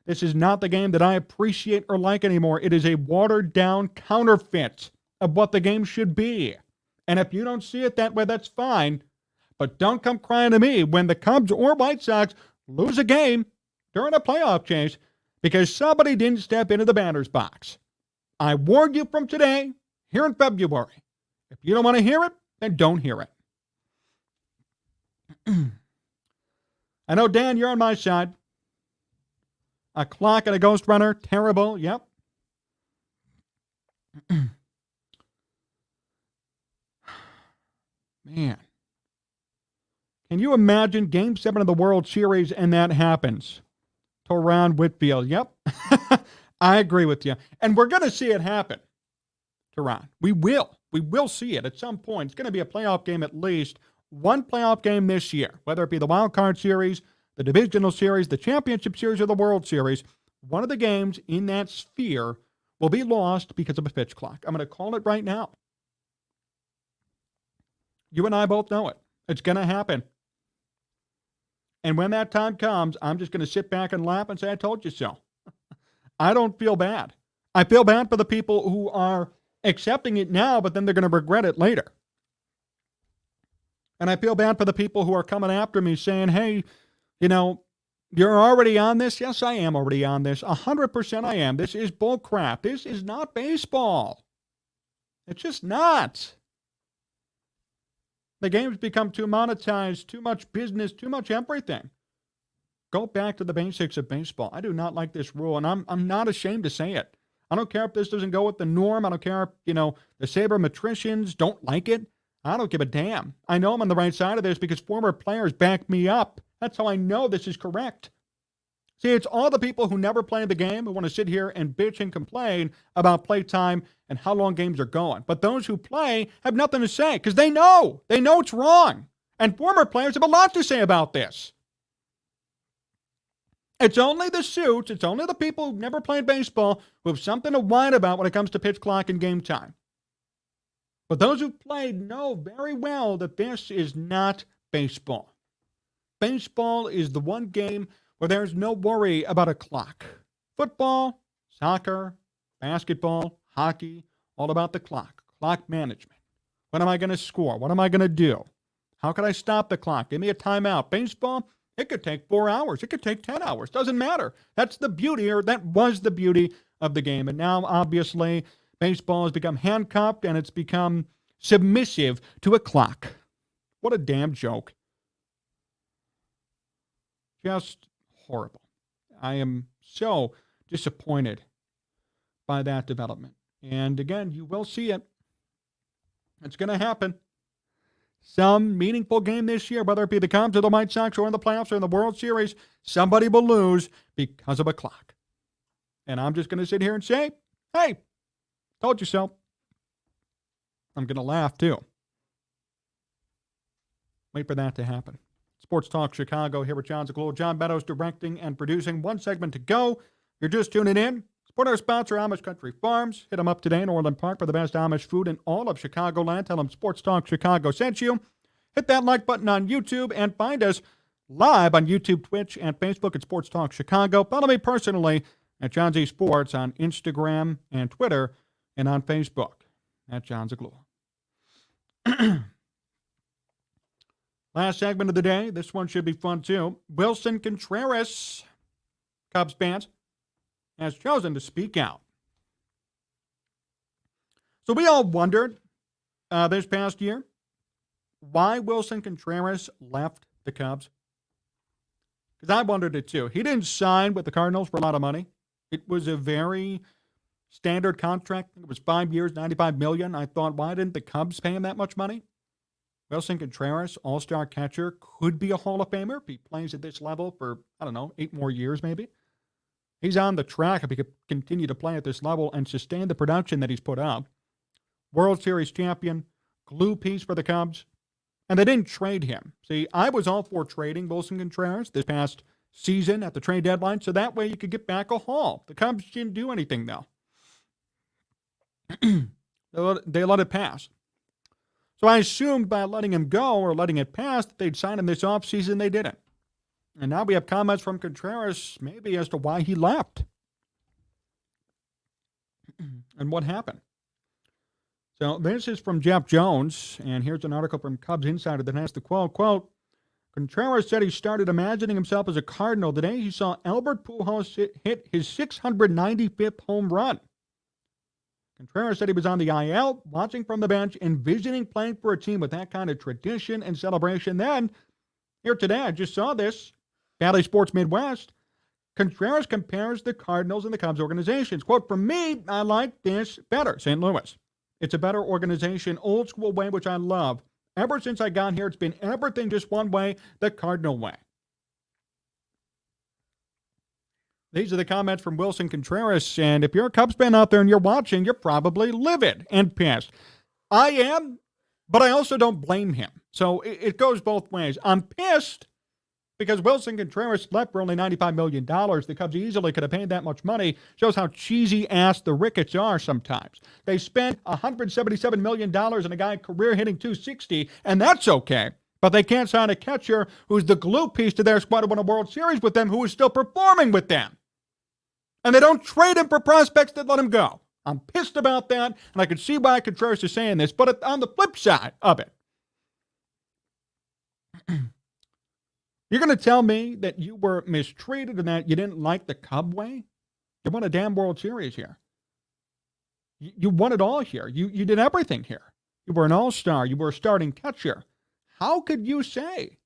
This is not the game that I appreciate or like anymore. It is a watered-down counterfeit of what the game should be. And if you don't see it that way, that's fine. But don't come crying to me when the Cubs or White Sox lose a game during a playoff chase because somebody didn't step into the batter's box. I warned you from today, here in February. If you don't want to hear it, then don't hear it. I know, Dan, you're on my side. A clock and a ghost runner, terrible, yep. Man. Can you imagine Game 7 of the World Series and that happens? Teron Whitfield, yep. I agree with you. And we're going to see it happen, Teron. We will. We will see it at some point. It's going to be a playoff game at least. One playoff game this year, whether it be the Wild Card Series, the Divisional Series, the Championship Series, or the World Series. One of the games in that sphere will be lost because of a pitch clock. I'm going to call it right now. You and I both know it. It's going to happen. And when that time comes, I'm just going to sit back and laugh and say, I told you so. I don't feel bad. I feel bad for the people who are accepting it now, but then they're going to regret it later. And I feel bad for the people who are coming after me saying, hey, you know, you're already on this. Yes, I am already on this. 100% I am. This is bull crap. This is not baseball. It's just not. The game's become too monetized, too much business, too much everything. Go back to the basics of baseball. I do not like this rule, and I'm not ashamed to say it. I don't care if this doesn't go with the norm. I don't care if, the sabermetricians don't like it. I don't give a damn. I know I'm on the right side of this because former players back me up. That's how I know this is correct. See, it's all the people who never played the game who want to sit here and bitch and complain about playtime and how long games are going. But those who play have nothing to say because they know. They know it's wrong. And former players have a lot to say about this. It's only the suits, it's only the people who've never played baseball who have something to whine about when it comes to pitch clock and game time. But those who've played know very well that this is not baseball. Baseball is the one game where there's no worry about a clock. Football, soccer, basketball, hockey, all about the clock. Clock management. When am I going to score? What am I going to do? How can I stop the clock? Give me a timeout. Baseball, it could take 4 hours. It could take 10 hours. Doesn't matter. That's the beauty, or that was the beauty of the game. And now, obviously, baseball has become handcuffed and it's become submissive to a clock. What a damn joke. Just horrible. I am so disappointed by that development. And again, you will see it. It's going to happen. Some meaningful game this year, whether it be the Cubs or the White Sox or in the playoffs or in the World Series, somebody will lose because of a clock. And I'm just going to sit here and say, hey, told you so. I'm going to laugh too. Wait for that to happen. Sports Talk Chicago here with Jon Zaghloul. John Meadows directing and producing. One segment to go. You're just tuning in. Support our sponsor, Amish Country Farms. Hit them up today in Orland Park for the best Amish food in all of Chicagoland. Tell them Sports Talk Chicago sent you. Hit that like button on YouTube and find us live on YouTube, Twitch, and Facebook at Sports Talk Chicago. Follow me personally at John Z Sports on Instagram and Twitter and on Facebook at Jon Zaghloul. Last segment of the day. This one should be fun too. Willson Contreras, Cubs fans, has chosen to speak out. So we all wondered this past year why Willson Contreras left the Cubs. Because I wondered it too. He didn't sign with the Cardinals for a lot of money. It was a very standard contract. It was 5 years, $95 million. I thought, why didn't the Cubs pay him that much money? Willson Contreras, all-star catcher, could be a Hall of Famer if he plays at this level for, 8 more years maybe. He's on the track if he could continue to play at this level and sustain the production that he's put up. World Series champion, glue piece for the Cubs. And they didn't trade him. See, I was all for trading Willson Contreras this past season at the trade deadline, so that way you could get back a haul. The Cubs didn't do anything, though. They let it pass. So I assumed by letting him go or letting it pass that they'd sign him this offseason. They didn't. And now we have comments from Contreras maybe as to why he left and what happened. So this is from Jeff Jones, and here's an article from Cubs Insider that has the quote, Contreras said he started imagining himself as a Cardinal the day he saw Albert Pujols hit his 695th home run. Contreras said he was on the IL, watching from the bench, envisioning playing for a team with that kind of tradition and celebration. Then, here today, I just saw this, Valley Sports Midwest, Contreras compares the Cardinals and the Cubs organizations. Quote, for me, I like this better, St. Louis. It's a better organization, old school way, which I love. Ever since I got here, it's been everything just one way, the Cardinal way. These are the comments from Willson Contreras, and if you're a Cubs fan out there and you're watching, you're probably livid and pissed. I am, but I also don't blame him. So it goes both ways. I'm pissed because Willson Contreras left for only $95 million. The Cubs easily could have paid that much money. Shows how cheesy-ass the Ricketts are sometimes. They spent $177 million on a guy career hitting .260, and that's okay. But they can't sign a catcher who's the glue piece to their squad who won a World Series with them, who is still performing with them. And they don't trade him for prospects that let him go. I'm pissed about that, and I can see why Contreras is saying this. But on the flip side of it, you're going to tell me that you were mistreated and that you didn't like the Cub way? You won a damn World Series here. You won it all here. You did everything here. You were an all-star. You were a starting catcher. How could you say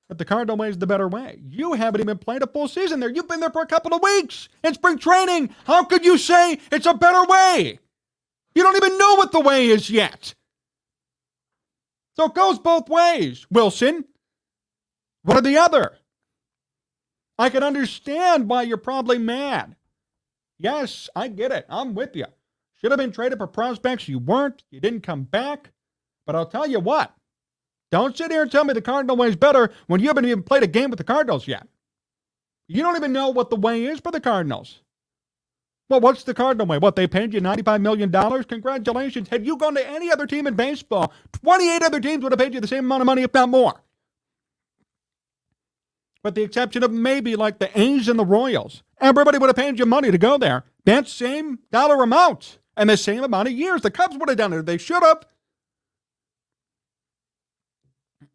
that the Cardinal way is the better way? You haven't even played a full season there. You've been there for a couple of weeks in spring training. How could you say it's a better way? You don't even know what the way is yet. So it goes both ways, Willson. One or the other. I can understand why you're probably mad. Yes, I get it. I'm with you. Should have been traded for prospects. You weren't. You didn't come back. But I'll tell you what. Don't sit here and tell me the Cardinal way is better when you haven't even played a game with the Cardinals yet. You don't even know what the way is for the Cardinals. Well, what's the Cardinal way? What, they paid you $95 million? Congratulations. Had you gone to any other team in baseball, 28 other teams would have paid you the same amount of money, if not more. With the exception of maybe like the A's and the Royals. Everybody would have paid you money to go there. That same dollar amount and the same amount of years. The Cubs would have done it. They should have.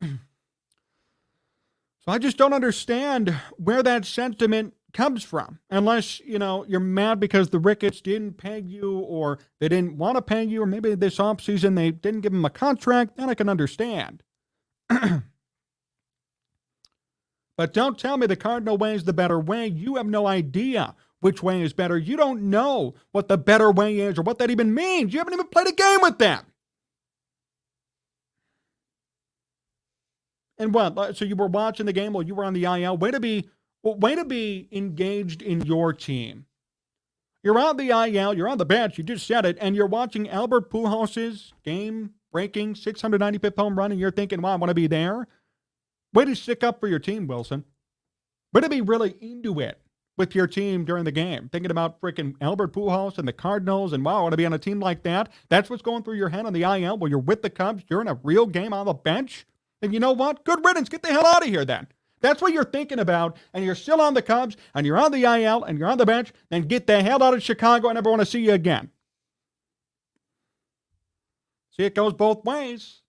So I just don't understand where that sentiment comes from. Unless, you're mad because the Ricketts didn't pay you or they didn't want to pay you or maybe this offseason they didn't give him a contract. Then I can understand. But don't tell me the Cardinal way is the better way. You have no idea which way is better. You don't know what the better way is or what that even means. You haven't even played a game with them. And what? So you were watching the game while you were on the IL? Way to be engaged in your team. You're on the IL, you're on the bench, you just said it, and you're watching Albert Pujols' game-breaking 695th home run, and you're thinking, wow, I want to be there. Way to stick up for your team, Willson. Way to be really into it with your team during the game. Thinking about freaking Albert Pujols and the Cardinals and, wow, I want to be on a team like that. That's what's going through your head on the IL while you're with the Cubs during a real game on the bench. And you know what? Good riddance. Get the hell out of here then. That's what you're thinking about, and you're still on the Cubs, and you're on the IL, and you're on the bench, then get the hell out of Chicago. I never want to see you again. See, it goes both ways.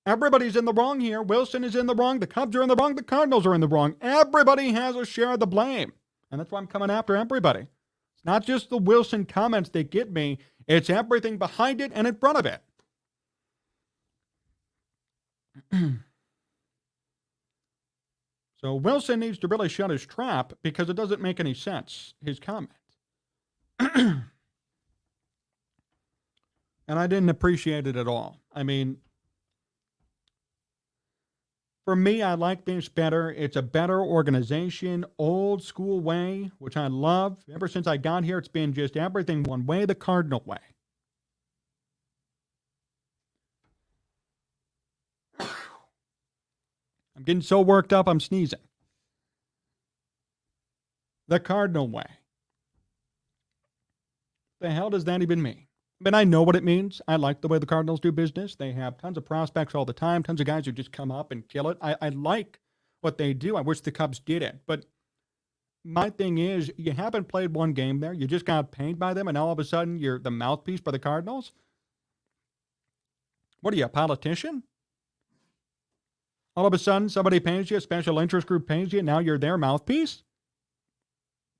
Everybody's in the wrong here. Willson is in the wrong. The Cubs are in the wrong. The Cardinals are in the wrong. Everybody has a share of the blame. And that's why I'm coming after everybody. It's not just the Willson comments that get me. It's everything behind it and in front of it. So Willson needs to really shut his trap because it doesn't make any sense, his comment. And I didn't appreciate it at all. I mean, for me, I like this better. It's a better organization, old school way, which I love. Ever since I got here, it's been just everything one way, the Cardinal way. I'm getting so worked up, I'm sneezing. The Cardinal way. The hell does that even mean? I mean, I know what it means. I like the way the Cardinals do business. They have tons of prospects all the time, tons of guys who just come up and kill it. I like what they do. I wish the Cubs did it. But my thing is, you haven't played one game there. You just got paid by them, and all of a sudden you're the mouthpiece for the Cardinals? What are you, a politician? All of a sudden, somebody pays you, a special interest group pays you, and now you're their mouthpiece?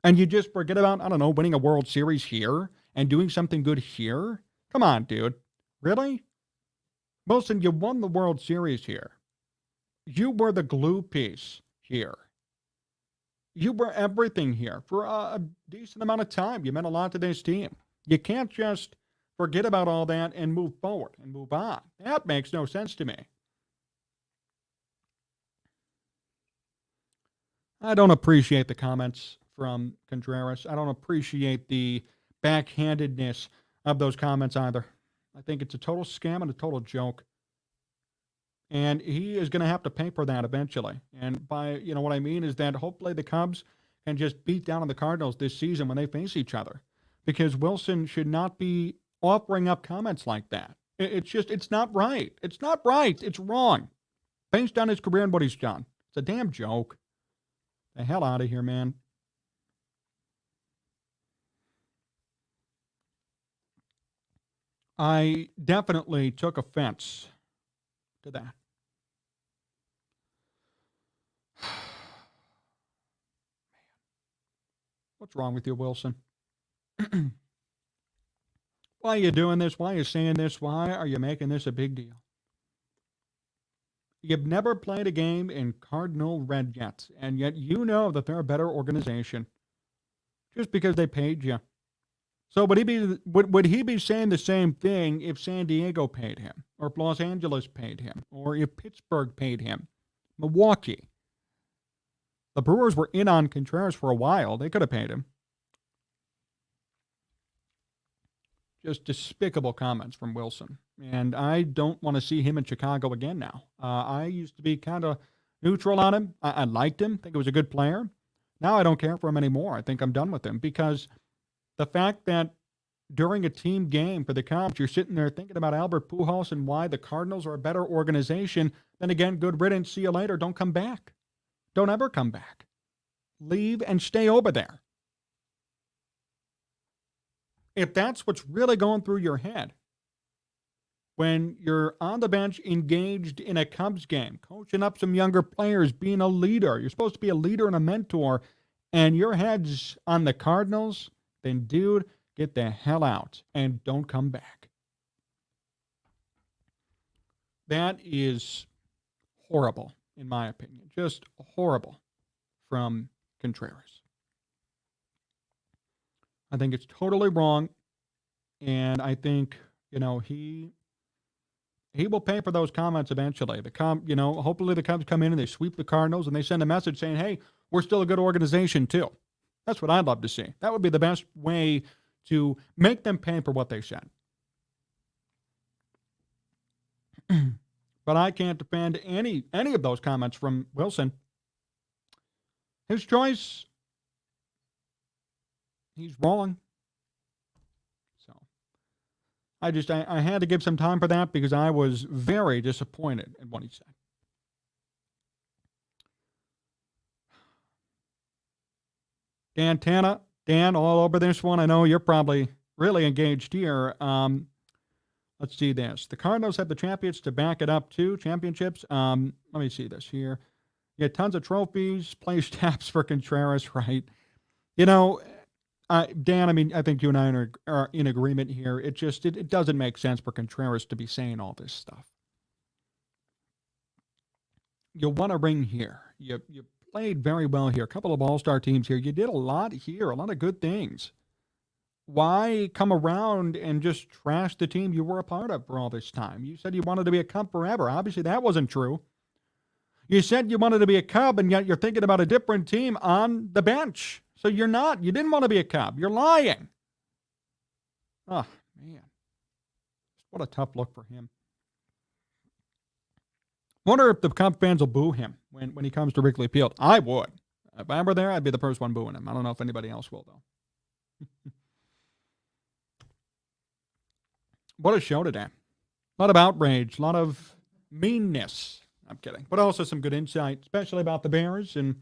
And you just forget about, I don't know, winning a World Series here and doing something good here? Come on, dude. Really? Willson, you won the World Series here. You were the glue piece here. You were everything here for a decent amount of time. You meant a lot to this team. You can't just forget about all that and move forward and move on. That makes no sense to me. I don't appreciate the comments from Contreras. I don't appreciate the backhandedness of those comments either. I think it's a total scam and a total joke. And he is going to have to pay for that eventually. And by, what I mean is that hopefully the Cubs can just beat down on the Cardinals this season when they face each other. Because Willson should not be offering up comments like that. It's not right. It's not right. It's wrong. Based on his career and what he's done. It's a damn joke. The hell out of here, man. I definitely took offense to that. What's wrong with you, Willson? Why are you doing this? Why are you saying this? Why are you making this a big deal? You've never played a game in Cardinal red yet, and yet you know that they're a better organization just because they paid you. So would he be saying the same thing if San Diego paid him, or if Los Angeles paid him, or if Pittsburgh paid him, Milwaukee? The Brewers were in on Contreras for a while. They could have paid him. Just despicable comments from Willson. And I don't want to see him in Chicago again now. I used to be kind of neutral on him. I liked him. I think he was a good player. Now I don't care for him anymore. I think I'm done with him because the fact that during a team game for the Cubs, you're sitting there thinking about Albert Pujols and why the Cardinals are a better organization, then again, good riddance. See you later. Don't come back. Don't ever come back. Leave and stay over there. If that's what's really going through your head, when you're on the bench engaged in a Cubs game, coaching up some younger players, being a leader, you're supposed to be a leader and a mentor, and your head's on the Cardinals, then, dude, get the hell out and don't come back. That is horrible, in my opinion. Just horrible from Contreras. I think it's totally wrong, and I think, he will pay for those comments eventually. Hopefully the Cubs come in and they sweep the Cardinals and they send a message saying, hey, we're still a good organization too. That's what I'd love to see. That would be the best way to make them pay for what they said. But I can't defend any of those comments from Willson. His choice. He's wrong. So I had to give some time for that because I was very disappointed in what he said. Dan, all over this one. I know you're probably really engaged here. Let's see this. The Cardinals have the champions to back it up too. Championships. Let me see this here. You get tons of trophies, play stats for Contreras, right? Dan, I mean, I think you and I are in agreement here. It doesn't make sense for Contreras to be saying all this stuff. You won a ring here. You played very well here. A couple of all-star teams here. You did a lot here, a lot of good things. Why come around and just trash the team you were a part of for all this time? You said you wanted to be a Cub forever. Obviously, that wasn't true. You said you wanted to be a Cub, and yet you're thinking about a different team on the bench. So you're not. You didn't want to be a Cub. You're lying. Oh, man. What a tough look for him. Wonder if the Cub fans will boo him when he comes to Wrigley Field. I would. If I were there, I'd be the first one booing him. I don't know if anybody else will, though. What a show today. A lot of outrage, a lot of meanness. I'm kidding. But also some good insight, especially about the Bears and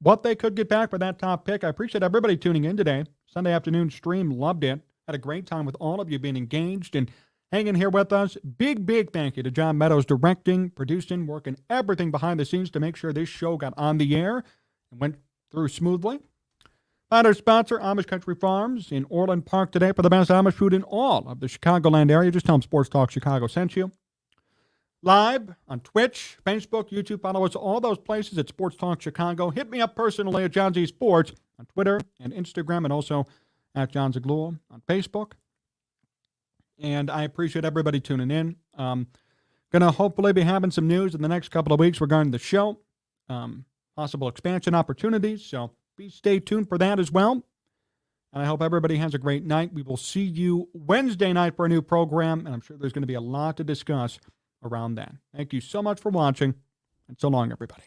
what they could get back for that top pick. I appreciate everybody tuning in today. Sunday afternoon stream, loved it. Had a great time with all of you being engaged and hanging here with us. Big thank you to John Meadows directing, producing, working everything behind the scenes to make sure this show got on the air and went through smoothly. And our sponsor, Amish Country Farms in Orland Park today for the best Amish food in all of the Chicagoland area. Just tell them Sports Talk Chicago sent you. Live on Twitch, Facebook, YouTube. Follow us all those places at Sports Talk Chicago. Hit me up personally at John Z Sports on Twitter and Instagram, and also at Jon Zaghloul on Facebook. And I appreciate everybody tuning in. Going to hopefully be having some news in the next couple of weeks regarding the show. Possible expansion opportunities. So stay tuned for that as well. And I hope everybody has a great night. We will see you Wednesday night for a new program. And I'm sure there's going to be a lot to discuss around that. Thank you so much for watching. And so long, everybody.